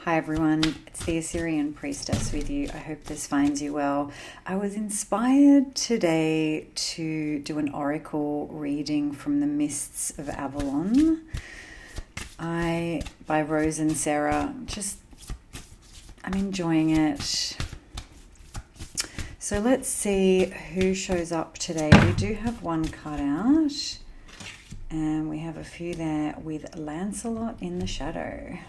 Hi everyone, it's the Assyrian priestess with you. I hope this finds you well. I was inspired today to do an oracle reading from the Mists of Avalon by Rose and Sarah. I'm enjoying it. So let's see who shows up today. We do have one card out and we have a few there with Lancelot in the shadow.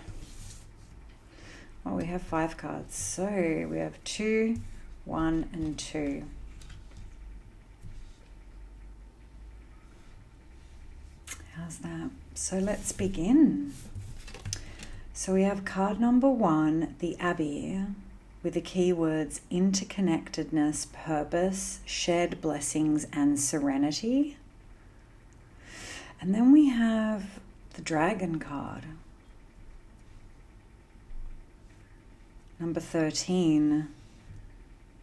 Oh, we have 5 cards. So we have 2, 1, and 2. How's that? So let's begin. So we have card number 1, the Abbey, with the keywords interconnectedness, purpose, shared blessings, and serenity. And then we have the Dragon card. Number 13,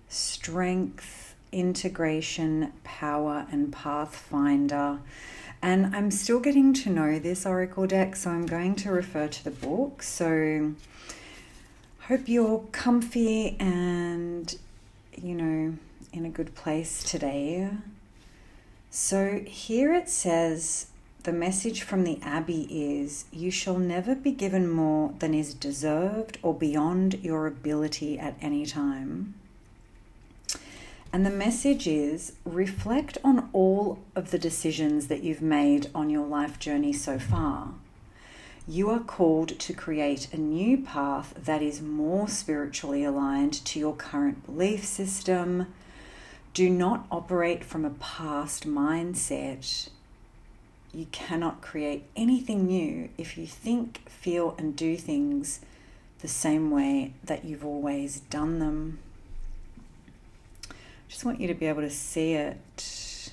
strength, integration, power, and pathfinder. And I'm still getting to know this oracle deck, so I'm going to refer to the book. So hope you're comfy and, in a good place today. So here it says, the message from the Abbey is, you shall never be given more than is deserved or beyond your ability at any time. And the message is, reflect on all of the decisions that you've made on your life journey so far. You are called to create a new path that is more spiritually aligned to your current belief system. Do not operate from a past mindset. You cannot create anything new if you think, feel, and do things the same way that you've always done them. Just want you to be able to see it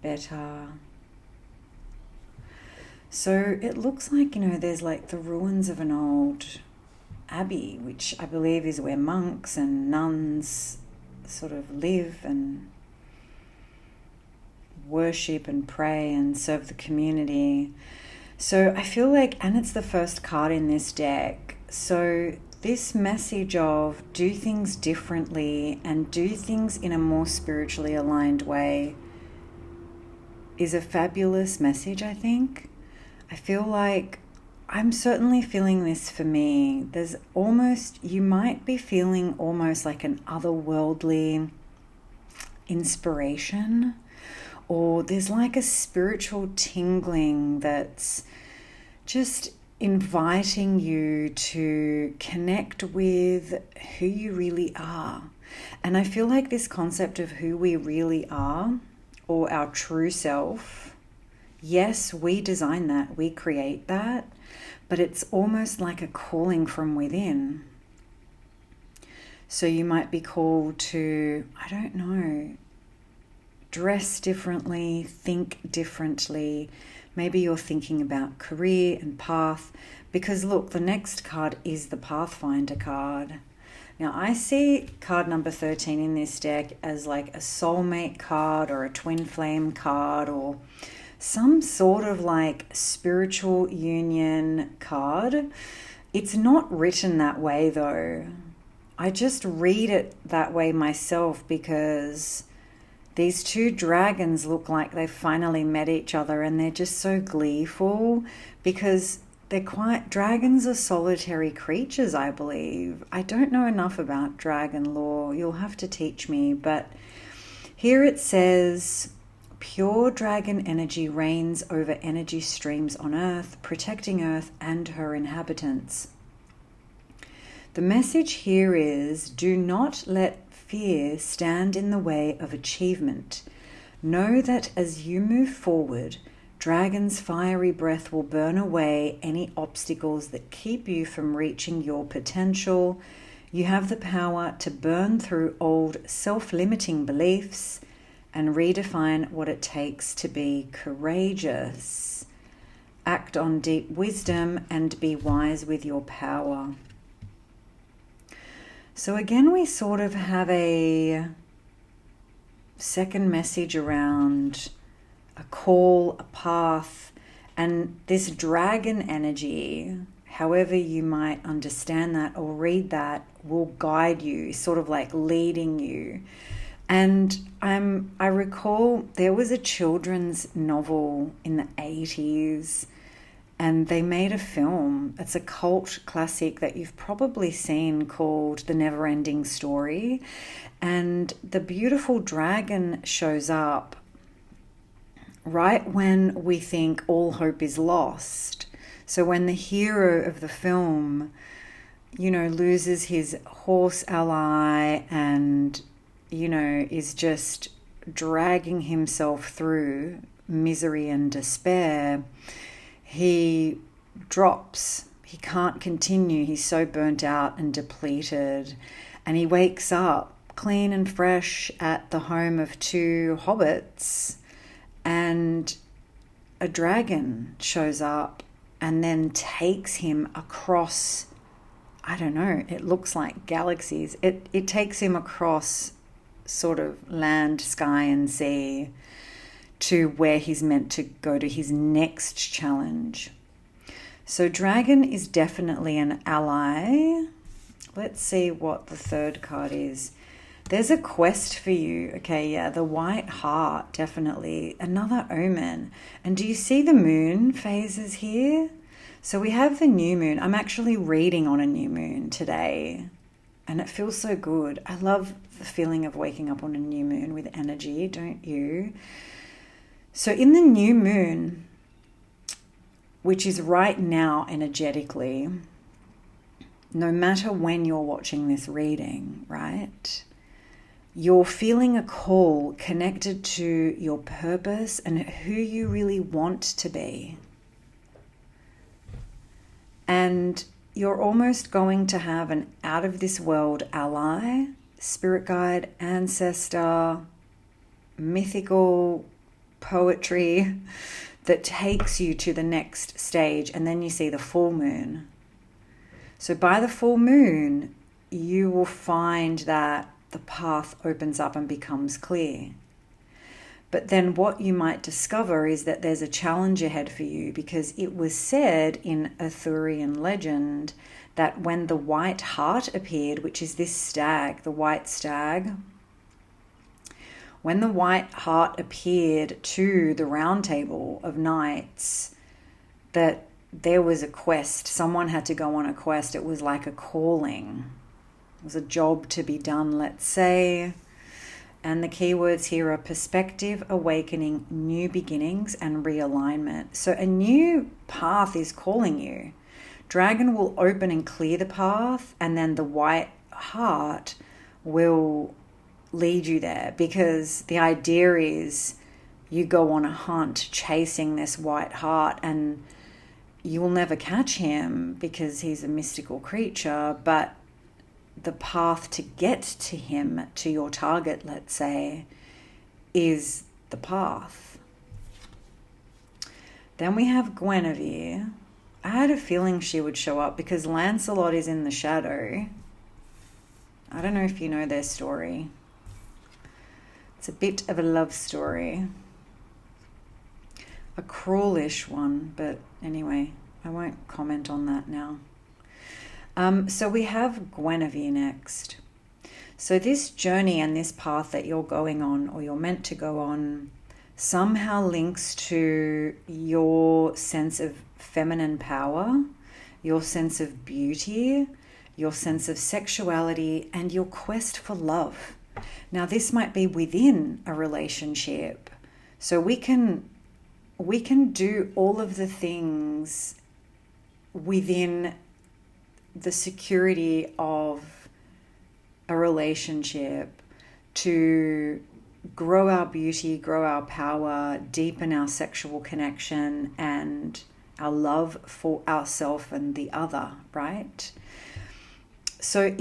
better. So it looks like, there's like the ruins of an old abbey, which I believe is where monks and nuns sort of live and worship and pray and serve the community. So I feel like, and it's the first card in this deck, so this message of do things differently and do things in a more spiritually aligned way is a fabulous message, I think. I feel like I'm certainly feeling this for me. You might be feeling almost like an otherworldly inspiration, or there's like a spiritual tingling that's just inviting you to connect with who you really are. And I feel like this concept of who we really are, or our true self, yes, we design that, we create that, but it's almost like a calling from within. So you might be called to, dress differently, think differently. Maybe you're thinking about career and path, because look, the next card is the Pathfinder card. Now I see card number 13 in this deck as like a soulmate card or a twin flame card or some sort of like spiritual union card. It's not written that way though. I just read it that way myself because these 2 dragons look like they've finally met each other, and they're just so gleeful because dragons are solitary creatures, I believe. I don't know enough about dragon lore. You'll have to teach me. But here it says, pure dragon energy reigns over energy streams on Earth, protecting Earth and her inhabitants. The message here is, do not let fear stand in the way of achievement. Know that as you move forward, dragon's fiery breath will burn away any obstacles that keep you from reaching your potential. You have the power to burn through old self-limiting beliefs and redefine what it takes to be courageous. Act on deep wisdom and be wise with your power. So again, we sort of have a second message around a call, a path, And this dragon energy, however you might understand that or read that, will guide you, sort of like leading you. And I recall there was a children's novel in the 80s, and they made a film. It's a cult classic that you've probably seen, called The Never-Ending Story. And the beautiful dragon shows up right when we think all hope is lost. So when the hero of the film, loses his horse ally and, is just dragging himself through misery and despair, he drops. He can't continue. He's so burnt out and depleted. And he wakes up clean and fresh at the home of two hobbits, and a dragon shows up and then takes him across, I don't know, it looks like galaxies. It takes him across sort of land, sky, and sea to where he's meant to go to his next challenge. So dragon is definitely an ally. Let's see what the third card is. There's a quest for you. Okay, yeah, the white heart, definitely. Another omen. And do you see the moon phases here? So we have the new moon. I'm actually reading on a new moon today, and it feels so good. I love the feeling of waking up on a new moon with energy, don't you? So in the new moon, which is right now energetically, no matter when you're watching this reading, right? You're feeling a call connected to your purpose and who you really want to be. And you're almost going to have an out-of-this-world ally, spirit guide, ancestor, mythical poetry that takes you to the next stage. And then you see the full moon. So by the full moon, you will find that the path opens up and becomes clear. But then what you might discover is that there's a challenge ahead for you, because it was said in Arthurian legend that when the white hart appeared, which is this stag, the white stag, when the white hart appeared to the round table of knights, that there was a quest. Someone had to go on a quest. It was like a calling. It was a job to be done, let's say. And the keywords here are perspective, awakening, new beginnings, and realignment. So a new path is calling you. Dragon will open and clear the path, and then the white heart will lead you there, because the idea is you go on a hunt chasing this white heart, and you will never catch him because he's a mystical creature, but the path to get to him, to your target, let's say, is the path. Then we have Guinevere. I had a feeling she would show up because Lancelot is in the shadow. I don't know if you know their story. It's a bit of a love story. A cruelish one, but anyway, I won't comment on that now. So we have Guinevere next. So this journey and this path that you're going on, or you're meant to go on, somehow links to your sense of feminine power, your sense of beauty, your sense of sexuality, and your quest for love. Now, this might be within a relationship. So we can do all of the things within the security of a relationship to grow our beauty, grow our power, deepen our sexual connection and our love for ourselves and the other, right? So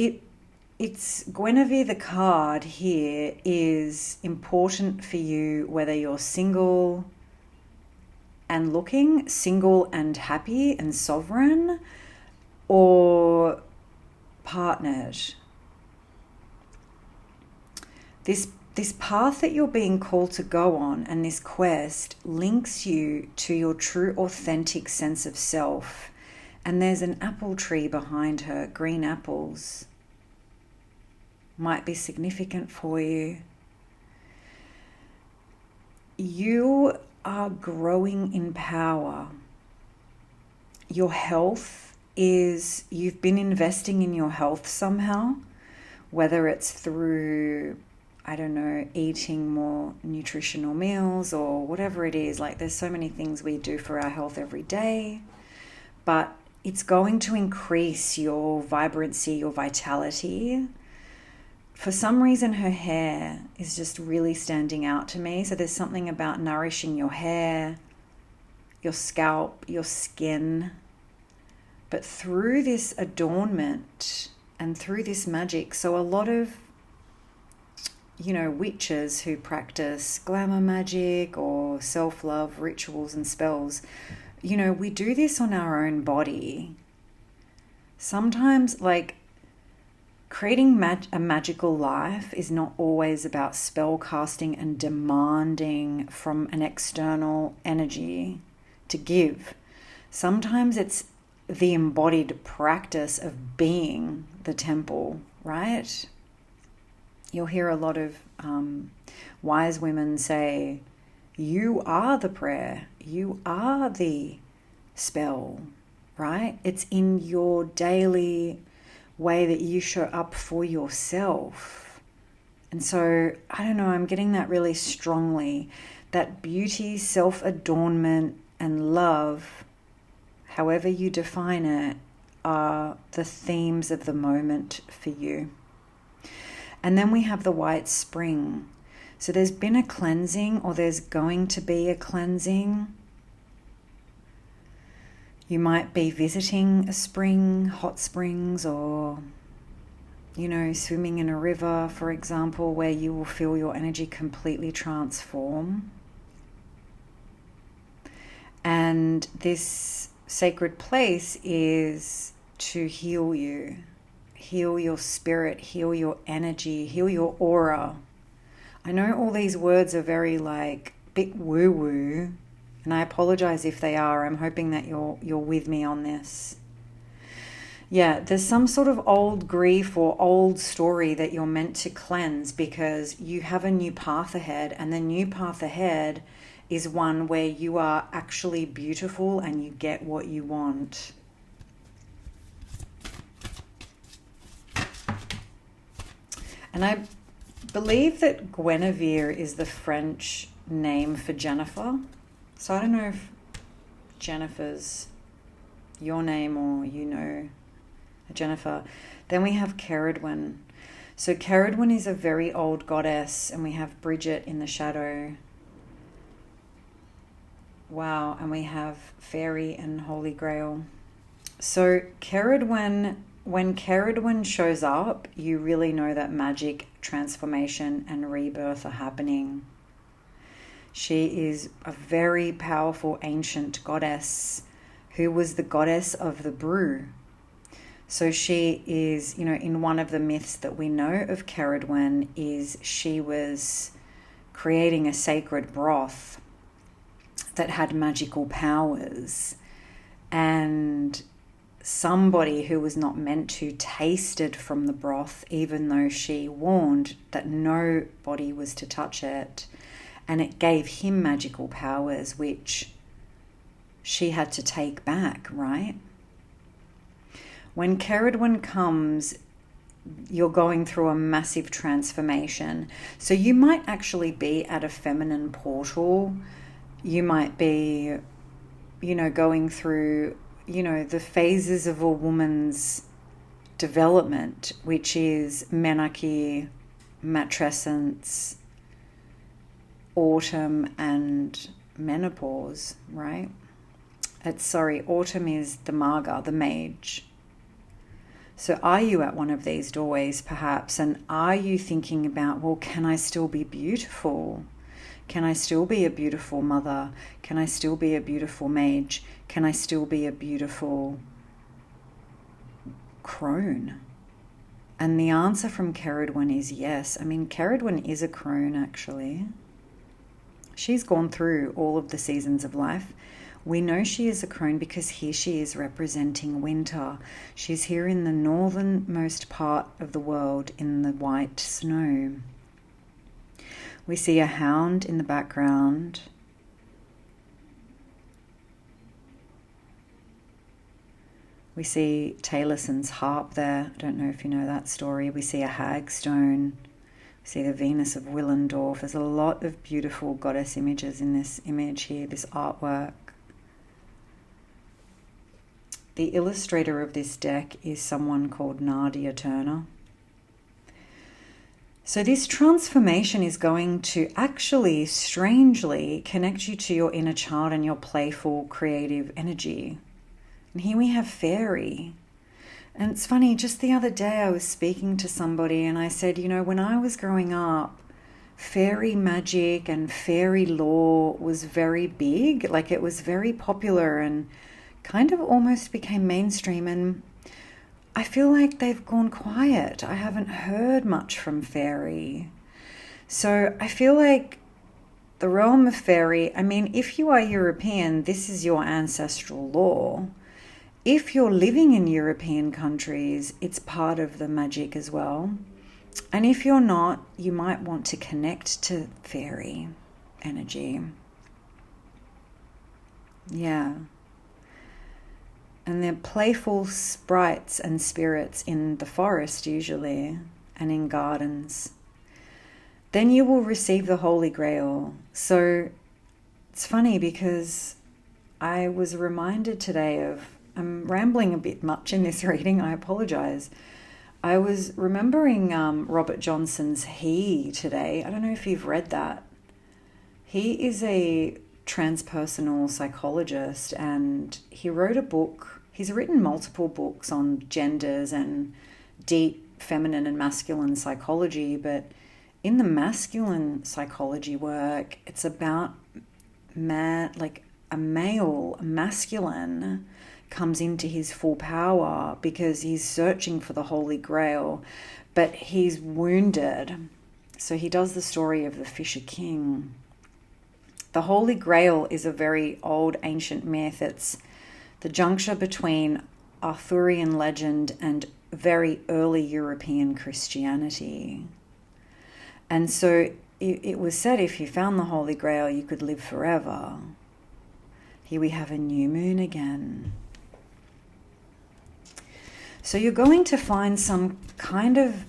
it's Guinevere, the card here, is important for you whether you're single and looking, single and happy and sovereign, or partnered. This this path that you're being called to go on, and this quest links you to your true authentic sense of self. And there's an apple tree behind her, green apples. Might be significant for you. You are growing in power. Your health is, you've been investing in your health somehow, whether it's through, I don't know, eating more nutritional meals or whatever it is. Like, there's so many things we do for our health every day, but it's going to increase your vibrancy, your vitality. For some reason, her hair is just really standing out to me. So there's something about nourishing your hair, your scalp, your skin. But through this adornment and through this magic, so a lot of, witches who practice glamour magic or self-love rituals and spells, we do this on our own body. Sometimes, creating a magical life is not always about spell casting and demanding from an external energy to give. Sometimes it's the embodied practice of being the temple, right? You'll hear a lot of wise women say, you are the prayer, you are the spell, right? It's in your daily way that you show up for yourself. And so, I don't know, I'm getting that really strongly, that beauty, self-adornment, and love, however you define it, are the themes of the moment for you. And then we have the white spring. So there's been a cleansing, or there's going to be a cleansing. You might be visiting a spring, hot springs, or, swimming in a river, for example, where you will feel your energy completely transform. And this sacred place is to heal you, heal your spirit, heal your energy, heal your aura. I know all these words are very bit woo-woo, and I apologize if they are. I'm hoping that you're with me on this. Yeah, there's some sort of old grief or old story that you're meant to cleanse, because you have a new path ahead, and the new path ahead is one where you are actually beautiful and you get what you want. And I believe that Guinevere is the French name for Jennifer. So I don't know if Jennifer's your name or Jennifer. Then we have Ceridwen. So Ceridwen is a very old goddess, and we have Bridget in the shadow. Wow, and we have Fairy and Holy Grail. So Ceridwen, when Ceridwen shows up, you really know that magic, transformation, and rebirth are happening. She is a very powerful ancient goddess who was the goddess of the brew. So she is, in one of the myths that we know of Ceridwen is she was creating a sacred broth that had magical powers, and somebody who was not meant to tasted from the broth, even though she warned that nobody was to touch it, and it gave him magical powers which she had to take back, right? When Ceridwen comes, you're going through a massive transformation. So you might actually be at a feminine portal. You might be, going through, the phases of a woman's development, which is menarche, matrescence, autumn, and menopause, right? Autumn is the Maga, the mage. So are you at one of these doorways perhaps? And are you thinking about, well, can I still be beautiful? Can I still be a beautiful mother? Can I still be a beautiful mage? Can I still be a beautiful crone? And the answer from Ceridwen is yes. I mean, Ceridwen is a crone, actually. She's gone through all of the seasons of life. We know she is a crone because here she is representing winter. She's here in the northernmost part of the world in the white snow. We see a hound in the background. We see Taylorson's harp there. I don't know if you know that story. We see a hagstone. We see the Venus of Willendorf. There's a lot of beautiful goddess images in this image here, this artwork. The illustrator of this deck is someone called Nadia Turner. So this transformation is going to actually, strangely, connect you to your inner child and your playful, creative energy. And here we have fairy. And it's funny, just the other day I was speaking to somebody and I said, you know, when I was growing up, fairy magic and fairy lore was very big. Like, it was very popular and kind of almost became mainstream, and I feel like they've gone quiet. I haven't heard much from fairy. So I feel like the realm of fairy, I mean, if you are European, this is your ancestral lore. If you're living in European countries, it's part of the magic as well. And if you're not, you might want to connect to fairy energy. Yeah. And they're playful sprites and spirits in the forest usually, and in gardens. Then you will receive the Holy Grail. So it's funny because I was reminded today of, I'm rambling a bit much in this reading, I apologize. I was remembering Robert Johnson's He today. I don't know if you've read that. He is a transpersonal psychologist and he wrote a book. He's written multiple books on genders and deep feminine and masculine psychology, but in the masculine psychology work, it's about a masculine comes into his full power because he's searching for the Holy Grail, but he's wounded. So he does the story of the Fisher King. The Holy Grail is a very old ancient myth. It's the juncture between Arthurian legend and very early European Christianity. And so it was said if you found the Holy Grail, you could live forever. Here we have a new moon again. So you're going to find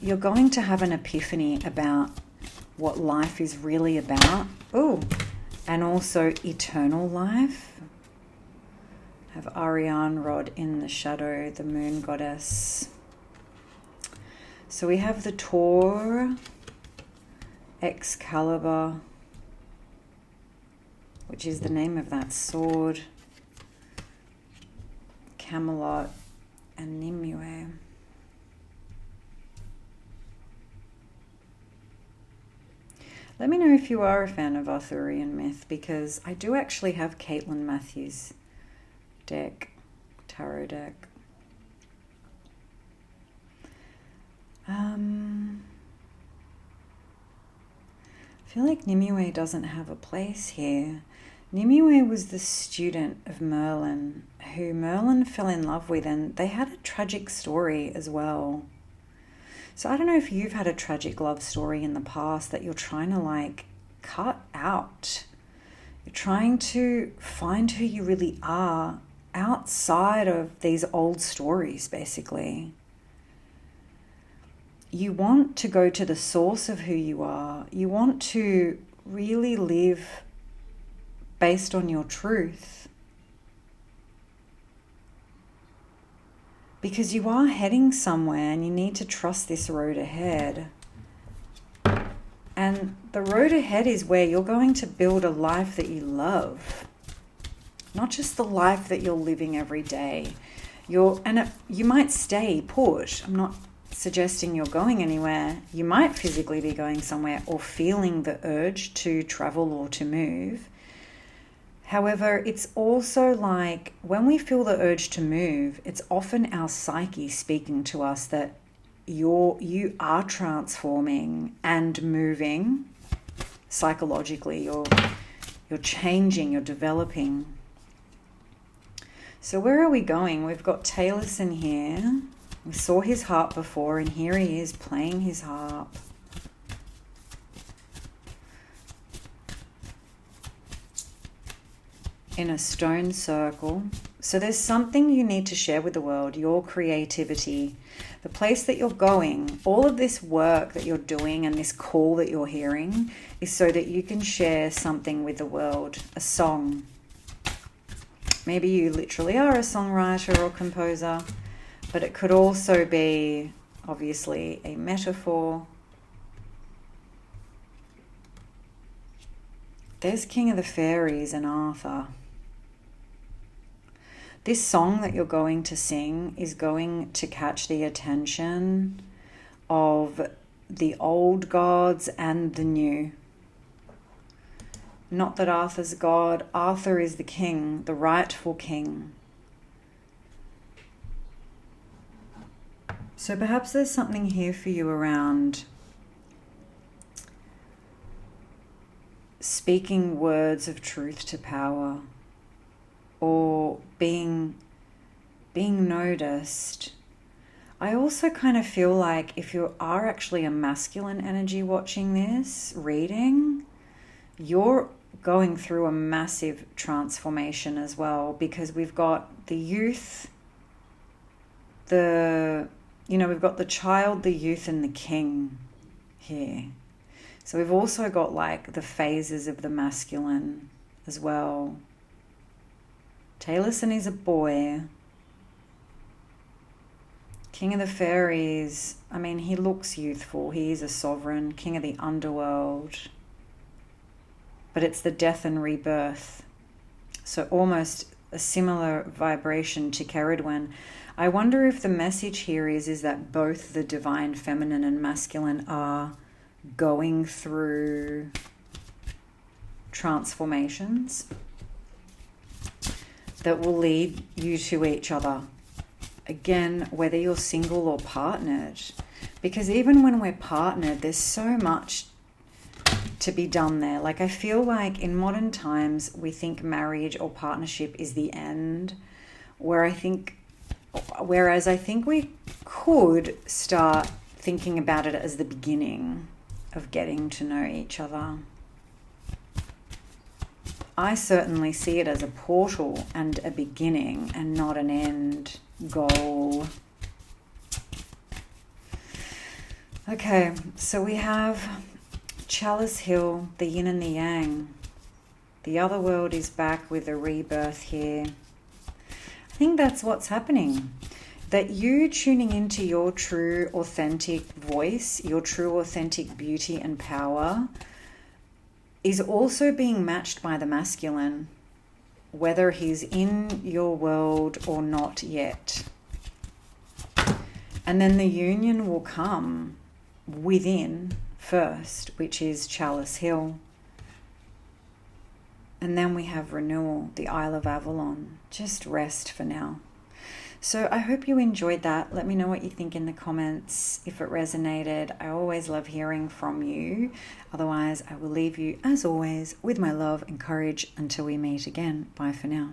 you're going to have an epiphany about what life is really about. Oh, and also eternal life. Have Ariane Rod in the shadow, the moon goddess. So we have the Tor, Excalibur, which is the name of that sword, Camelot, and Nimue. Let me know if you are a fan of Arthurian myth, because I do actually have Caitlin Matthews' deck, tarot deck. I feel like Nimue doesn't have a place here. Nimue was the student of Merlin, who Merlin fell in love with, and they had a tragic story as well. So I don't know if you've had a tragic love story in the past that you're trying to cut out. You're trying to find who you really are outside of these old stories, basically. You want to go to the source of who you are. You want to really live based on your truth. Because you are heading somewhere and you need to trust this road ahead. And the road ahead is where you're going to build a life that you love. Not just the life that you're living every day. You might stay put. I'm not suggesting you're going anywhere. You might physically be going somewhere or feeling the urge to travel or to move. However, it's also when we feel the urge to move, it's often our psyche speaking to us that you are transforming and moving psychologically. You're changing, you're developing. So where are we going? We've got Taliesin here. We saw his harp before, and here he is playing his harp. In a stone circle. So there's something you need to share with the world, your creativity, the place that you're going. All of this work that you're doing and this call that you're hearing is so that you can share something with the world, a song. Maybe you literally are a songwriter or composer, but it could also be, obviously, a metaphor. There's King of the Fairies and Arthur. This song that you're going to sing is going to catch the attention of the old gods and the new. Not that Arthur's God. Arthur is the king, the rightful king. So perhaps there's something here for you around speaking words of truth to power, or being noticed. I also kind of feel like if you are actually a masculine energy watching this reading, you're going through a massive transformation as well, because we've got the youth, we've got the child, the youth, and the king here. So we've also got like the phases of the masculine as well. Taliesin is a boy. King of the Fairies, I mean, he looks youthful. He is a sovereign, king of the underworld. But it's the death and rebirth. So almost a similar vibration to Ceridwen. I wonder if the message here is that both the divine feminine and masculine are going through transformations that will lead you to each other. Again, whether you're single or partnered. Because even when we're partnered, there's so much to be done there. Like, I feel like in modern times, we think marriage or partnership is the end, whereas I think we could start thinking about it as the beginning of getting to know each other. I certainly see it as a portal and a beginning and not an end goal. Okay, so we have Chalice Hill, the yin and the yang. The other world is back with a rebirth here. I think that's what's happening. That you tuning into your true, authentic voice, your true, authentic beauty and power is also being matched by the masculine, whether he's in your world or not yet. And then the union will come within first, which is Chalice Hill. And then we have renewal, the Isle of Avalon. Just rest for now. So I hope you enjoyed that. Let me know what you think in the comments if it resonated. I always love hearing from you. Otherwise, I will leave you, as always, with my love and courage until we meet again. Bye for now.